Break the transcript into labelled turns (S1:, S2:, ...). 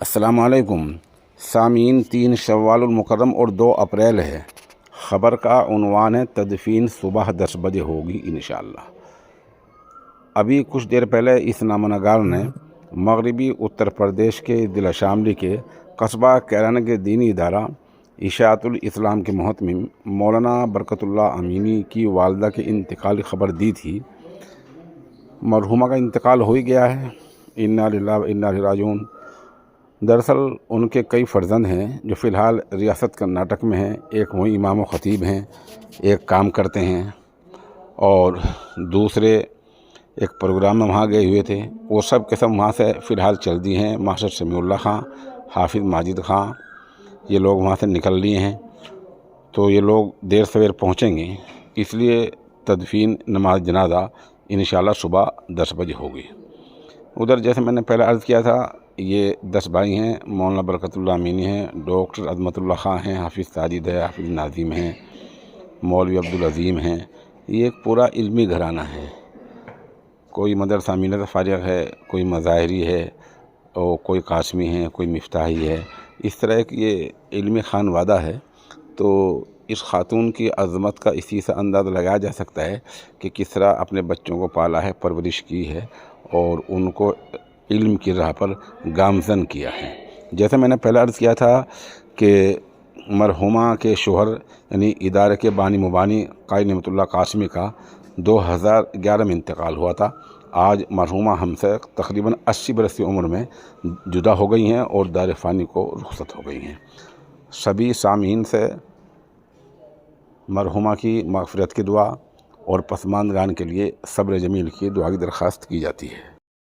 S1: السلام علیکم سامعین، 3 شوال المکرم اور 2 اپریل ہے۔ خبر کا عنوان ہے تدفین صبح 10 بجے ہوگی انشاءاللہ۔ ابھی کچھ دیر پہلے اس نامہ نگار نے مغربی اتر پردیش کے ضلع شاملی کے قصبہ کیران کے دینی ادارہ اشاعت الاسلام کے محتمم مولانا برکت اللہ امینی کی والدہ کے انتقال کی خبر دی تھی۔ مرحومہ کا انتقال ہو ہی گیا ہے، انا للہ و انا الیہ راجعون۔ دراصل ان کے کئی فرزند ہیں جو فی الحال ریاست کرناٹک میں ہیں۔ ایک وہیں امام و خطیب ہیں، ایک کام کرتے ہیں، اور دوسرے ایک پروگرام میں وہاں گئے ہوئے تھے۔ وہ سب کے سب وہاں سے فی الحال چل دی ہیں۔ ماسٹر سمیع اللہ خان، حافظ ماجد خان، یہ لوگ وہاں سے نکل لیے ہیں، تو یہ لوگ دیر سویر پہنچیں گے، اس لیے تدفین نماز جنازہ انشاءاللہ صبح 10 بجے ہوگی۔ ادھر جیسے میں نے پہلے عرض کیا تھا، یہ 10 بھائی ہیں۔ مولانا برکت اللہ امینی ہیں، ڈاکٹر عظمت اللہ خان ہیں، حافظ ساجد ہے، حافظ ناظم ہیں، مولوی عبدالعظیم ہیں۔ یہ ایک پورا علمی گھرانہ ہے۔ کوئی مدرسہ امینہ سے فارغ ہے، کوئی مظاہری ہے، اور کوئی قاسمی ہے، کوئی مفتاحی ہے۔ اس طرح ایک یہ علمی خانوادہ ہے۔ تو اس خاتون کی عظمت کا اسی سے اندازہ لگایا جا سکتا ہے کہ کس طرح اپنے بچوں کو پالا ہے، پرورش کی ہے، اور ان کو علم کی راہ پر گامزن کیا ہے۔ جیسے میں نے پہلے عرض کیا تھا کہ مرحومہ کے شوہر یعنی ادارے کے بانی مبانی قائد نعمت اللہ قاسمی کا 2011 میں انتقال ہوا تھا۔ آج مرحومہ ہم سے تقریباً 80 برس کی عمر میں جدا ہو گئی ہیں اور دار فانی کو رخصت ہو گئی ہیں۔ سبھی سامعین سے مرحومہ کی مغفرت کی دعا اور پسماندگان کے لیے صبر جمیل کی دعا کی درخواست کی جاتی ہے۔